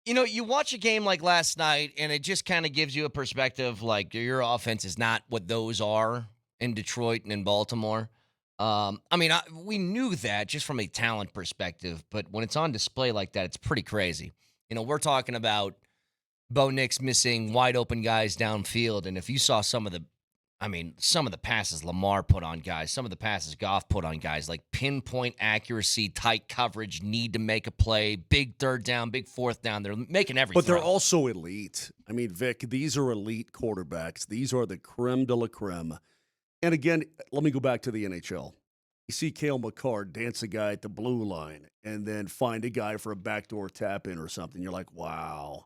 You watch a game like last night, and it just kind of gives you a perspective like your offense is not what those are in Detroit and in Baltimore. We knew that just from a talent perspective, but when it's on display like that, it's pretty crazy. We're talking about Bo Nix missing wide open guys downfield, and if you saw some of the passes Lamar put on guys, some of the passes Goff put on guys, like pinpoint accuracy, tight coverage, need to make a play, big third down, big fourth down. They're making every But they're throw. also elite. I mean, Vic, these are elite quarterbacks. These are the creme de la creme. And again, let me go back to the NHL. You see Cale McCarr dance a guy at the blue line and then find a guy for a backdoor tap in or something. You're like, wow.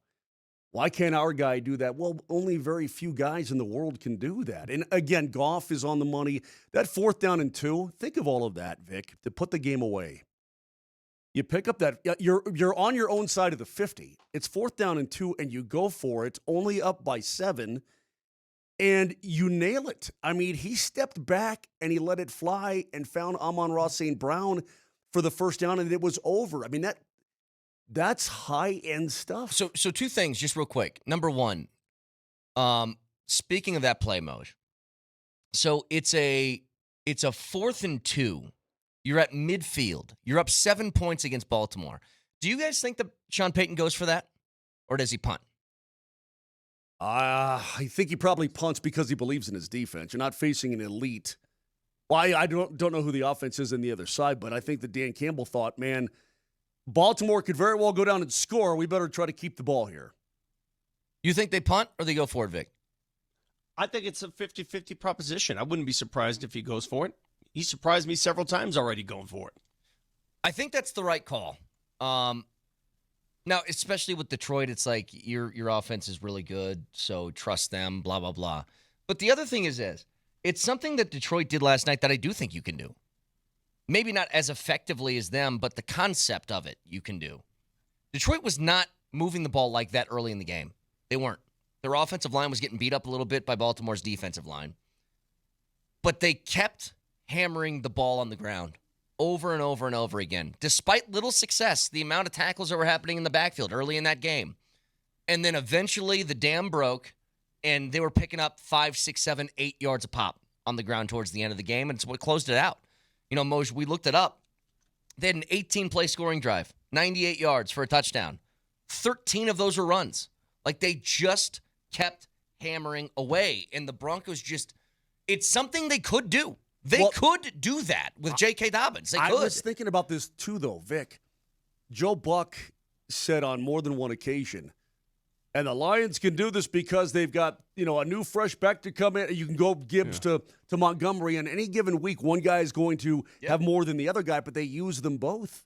Why can't our guy do that? Well, only very few guys in the world can do that. And again, Goff is on the money. That 4th down and 2, think of all of that, Vic, to put the game away. You pick up that you're on your own side of the 50. It's 4th down and 2, and you go for it. It's only up by 7, and you nail it. I mean, he stepped back and he let it fly and found Amon-Ra St. Brown for the first down, and it was over. I mean, that's high-end stuff. So two things, just real quick. Number one, speaking of that play mode, so it's a 4th and 2. You're at midfield. You're up 7 points against Baltimore. Do you guys think that Sean Payton goes for that, or does he punt? I think he probably punts because he believes in his defense. You're not facing an elite. Well, I don't know who the offense is on the other side, but I think that Dan Campbell thought, man, Baltimore could very well go down and score. We better try to keep the ball here. You think they punt or they go for it, Vic? I think it's a 50-50 proposition. I wouldn't be surprised if he goes for it. He surprised me several times already going for it. I think that's the right call. Now, especially with Detroit, it's like your offense is really good, so trust them, blah, blah, blah. But the other thing is this. It's something that Detroit did last night that I do think you can do. Maybe not as effectively as them, but the concept of it you can do. Detroit was not moving the ball like that early in the game. They weren't. Their offensive line was getting beat up a little bit by Baltimore's defensive line. But they kept hammering the ball on the ground over and over and over again, despite little success, the amount of tackles that were happening in the backfield early in that game. And then eventually the dam broke, and they were picking up 5, 6, 7, 8 yards a pop on the ground towards the end of the game, and it's what closed it out. Moj, we looked it up. They had an 18-play scoring drive, 98 yards for a touchdown. 13 of those were runs. Like, they just kept hammering away, and the Broncos it's something they could do. They could do that with J.K. Dobbins. They could. I was thinking about this too, though, Vic. Joe Buck said on more than one occasion, and the Lions can do this because they've got, a new fresh back to come in. You can go Gibbs to Montgomery, and any given week, one guy is going to have more than the other guy, but they use them both.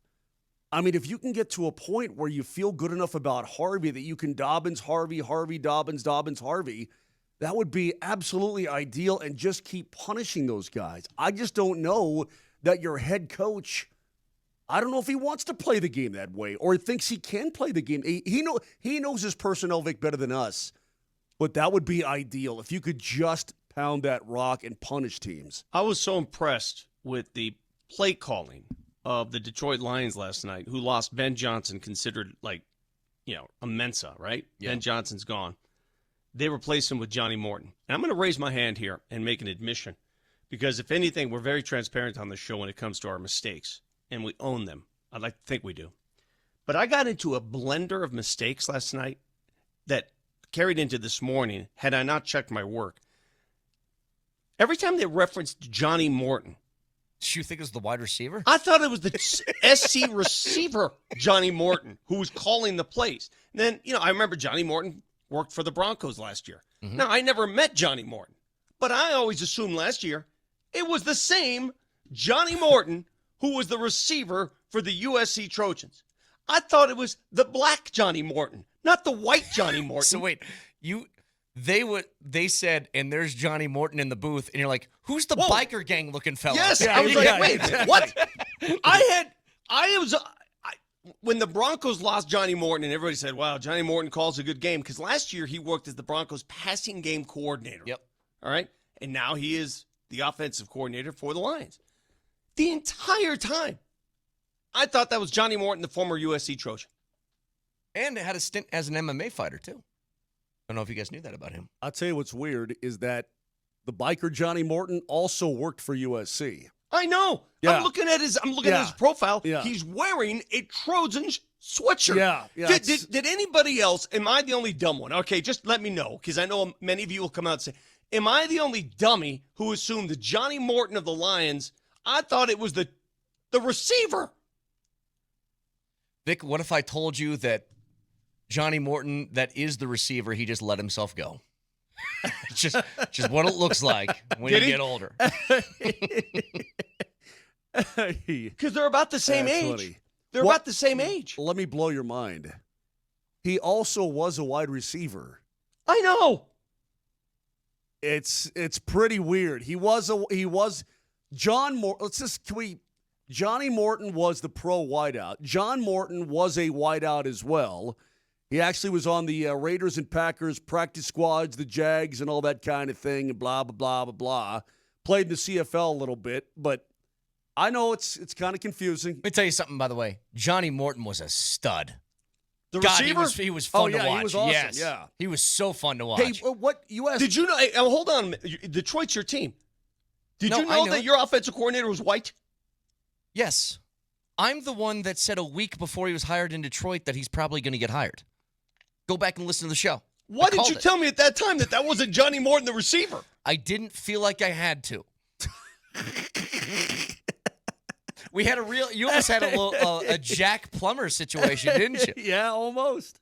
I mean, if you can get to a point where you feel good enough about Harvey that you can Dobbins, Harvey, Dobbins, Harvey, that would be absolutely ideal, and just keep punishing those guys. I just don't know that your head coach, I don't know if he wants to play the game that way or thinks he can play the game. He knows his personnel, Vic, better than us. But that would be ideal if you could just pound that rock and punish teams. I was so impressed with the play calling of the Detroit Lions last night, who lost Ben Johnson, considered a Mensa, right? Yeah. Ben Johnson's gone. They replaced him with Johnny Morton. And I'm going to raise my hand here and make an admission, because if anything, we're very transparent on the show when it comes to our mistakes, and we own them. I'd like to think we do. But I got into a blender of mistakes last night that carried into this morning had I not checked my work. Every time they referenced Johnny Morton, did you think it was the wide receiver? I thought it was the SC receiver, Johnny Morton, who was calling the plays. And then, I remember Johnny Morton worked for the Broncos last year. Mm-hmm. Now, I never met Johnny Morton, but I always assumed last year it was the same Johnny Morton who was the receiver for the USC Trojans. I thought it was the black Johnny Morton, not the white Johnny Morton. So wait, they said, and there's Johnny Morton in the booth, and you're like, who's the biker gang looking fella? Yes, I was like, wait, what? When the Broncos lost Johnny Morton, and everybody said, wow, Johnny Morton calls a good game, because last year he worked as the Broncos passing game coordinator. Yep. All right? And now he is the offensive coordinator for the Lions. The entire time, I thought that was Johnny Morton, the former USC Trojan. And had a stint as an MMA fighter, too. I don't know if you guys knew that about him. I'll tell you what's weird is that the biker Johnny Morton also worked for USC. I know. Yeah. I'm looking at his profile. Yeah. He's wearing a Trojan sweatshirt. Yeah. Did anybody else? Am I the only dumb one? Okay, just let me know, because I know many of you will come out and say, "Am I the only dummy who assumed the Johnny Morton of the Lions?" I thought it was the receiver. Vic, what if I told you that Johnny Morton, that is the receiver, he just let himself go? just what it looks like when you get older. Because they're about the same That's age. funny. They're about the same age. Let me blow your mind. He also was a wide receiver. I know. It's pretty weird. He was John Morton. Johnny Morton was the pro wideout. John Morton was a wideout as well. He actually was on the Raiders and Packers practice squads, the Jags, and all that kind of thing, and blah, blah, blah, blah, blah. Played in the CFL a little bit, but I know it's kind of confusing. Let me tell you something, by the way. Johnny Morton was a stud. The God, receiver? he was fun to watch. He was awesome. Yes. Yeah. He was so fun to watch. Hey, what you asked? Did you know? Hey, hold on. Detroit's your team. Did No, you I know knew that it. your offensive coordinator was white? Yes. I'm the one that said a week before he was hired in Detroit that he's probably going to get hired. Go back and listen to the show. Why did you tell me at that time that wasn't Johnny Morton, the receiver? I didn't feel like I had to. We had you almost had a Jack Plummer situation, didn't you? Yeah, almost.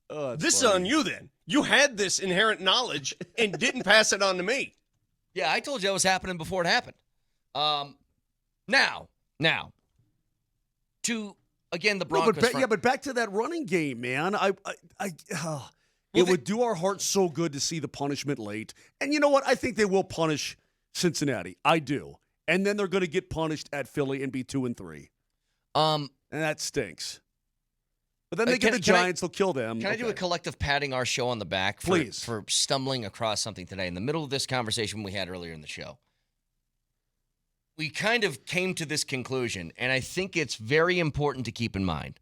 Oh, This is funny. on you then. You had this inherent knowledge and didn't pass it on to me. Yeah, I told you it was happening before it happened. Now, to again the Broncos. But back to that running game, man. It would do our hearts so good to see the punishment late. And you know what? I think they will punish Cincinnati. I do. And then they're going to get punished at Philly and be 2-3. And that stinks. But then they get the Giants. They'll kill them. Can I do a collective patting our show on the back for stumbling across something today in the middle of this conversation we had earlier in the show? We kind of came to this conclusion, and I think it's very important to keep in mind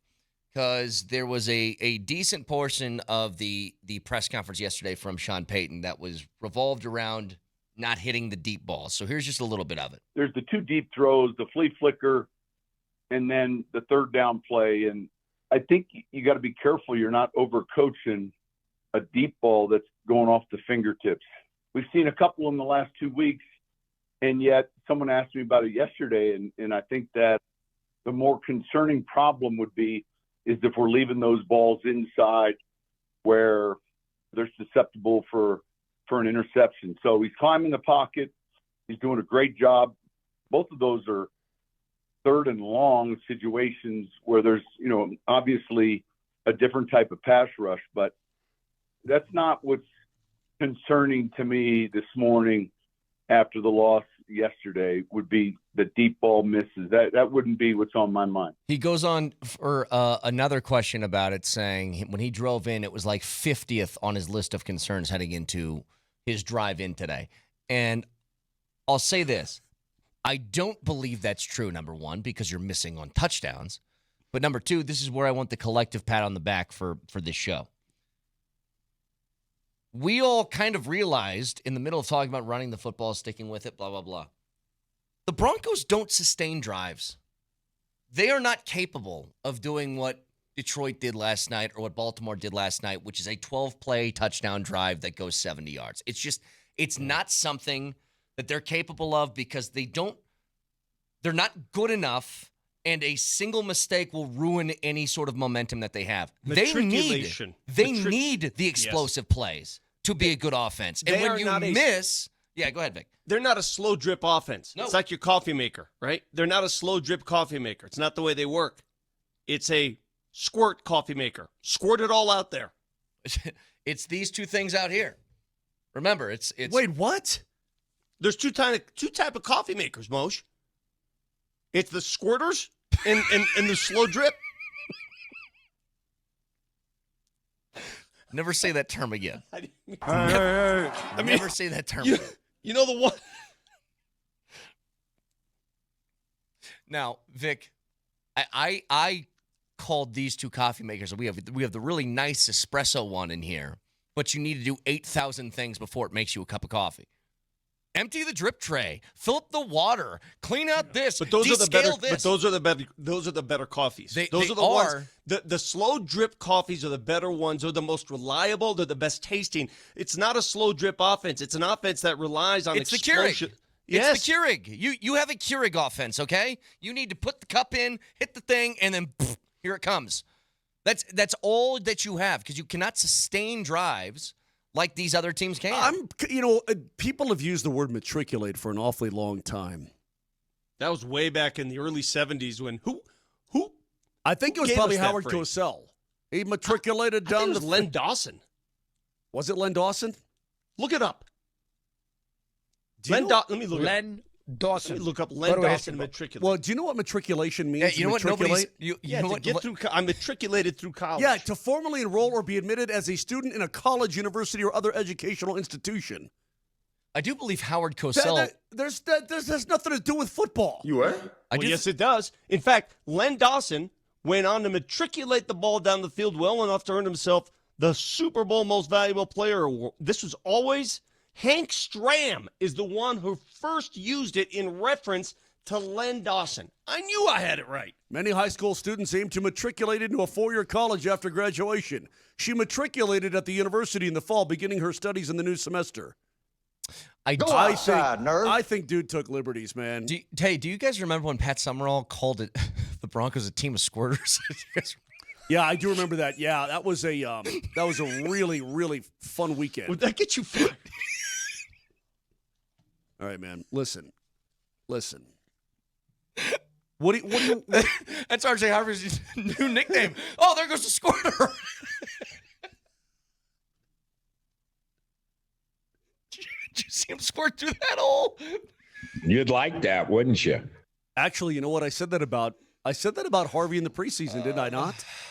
because there was a decent portion of the press conference yesterday from Sean Payton that was revolved around not hitting the deep balls. So here's just a little bit of it. There's the two deep throws, the flea flicker, and then the third down play. And I think you got to be careful you're not overcoaching a deep ball that's going off the fingertips. We've seen a couple in the last 2 weeks, and yet someone asked me about it yesterday, and I think that the more concerning problem would be is if we're leaving those balls inside where they're susceptible for an interception. So he's climbing the pocket. He's doing a great job. Both of those are third and long situations where there's, obviously a different type of pass rush, but that's not what's concerning to me this morning after the loss yesterday would be the deep ball misses. That wouldn't be what's on my mind. He goes on for another question about it, saying when he drove in, it was like 50th on his list of concerns heading into his drive in today. And I'll say this. I don't believe that's true, number one, because you're missing on touchdowns. But number two, this is where I want the collective pat on the back for this show. We all kind of realized in the middle of talking about running the football, sticking with it, blah, blah, blah. The Broncos don't sustain drives. They are not capable of doing what Detroit did last night or what Baltimore did last night, which is a 12-play touchdown drive that goes 70 yards. It's not something that they're capable of because they're not good enough, and a single mistake will ruin any sort of momentum that they have. They need the explosive plays to be a good offense. And when you miss, go ahead, Vic. They're not a slow drip offense. No. It's like your coffee maker, right? They're not a slow drip coffee maker. It's not the way they work. It's a squirt coffee maker. Squirt it all out there. It's these two things out here. Remember, it's Wait, what? There's two type of coffee makers, Moshe. It's the squirters and the slow drip. Never say that term again. Never say that term again. You know the one. Now, Vic, I called these two coffee makers. We have the really nice espresso one in here, but you need to do 8,000 things before it makes you a cup of coffee. Empty the drip tray, fill up the water, clean out this. But those are the better. this. But those are the better. Those are the better coffees. Those they are the ones. The slow drip coffees are the better ones. They're the most reliable. They're the best tasting. It's not a slow drip offense. It's an offense that relies on It's explosion. the Keurig. Yes. It's the Keurig. You have a Keurig offense, okay? You need to put the cup in, hit the thing, and then pff, here it comes. That's all that you have because you cannot sustain drives like these other teams can. People have used the word matriculate for an awfully long time. That was way back in the early 70s when who I think it was gave probably us that Howard phrase? Cosell. He matriculated I think down it was the Len Dawson. Was it Len Dawson? Look it up. Let me look Len Dawson. Let me look up Len Dawson matriculate. Well, do you know what matriculation means? Yeah, you know what? Nobody's. To get through. I matriculated through college. Yeah, to formally enroll or be admitted as a student in a college, university, or other educational institution. I do believe Howard Cosell. There's nothing to do with football. You are? Yes, it does. In fact, Len Dawson went on to matriculate the ball down the field well enough to earn himself the Super Bowl Most Valuable Player award. This was always Hank Stram is the one who first used it in reference to Len Dawson. I knew I had it right. Many high school students aim to matriculate into a four-year college after graduation. She matriculated at the university in the fall, beginning her studies in the new semester. I think dude took liberties, man. Do you guys remember when Pat Summerall called it the Broncos a team of squirters? Yeah, I do remember that. Yeah, that was a really, really fun weekend. Would that get you fired? All right, man. Listen. What do you That's RJ Harvey's new nickname. Oh, there goes the squirter. Did you see him squirt through that hole? You'd like that, wouldn't you? Actually, you know what? I said that about Harvey in the preseason, did I not?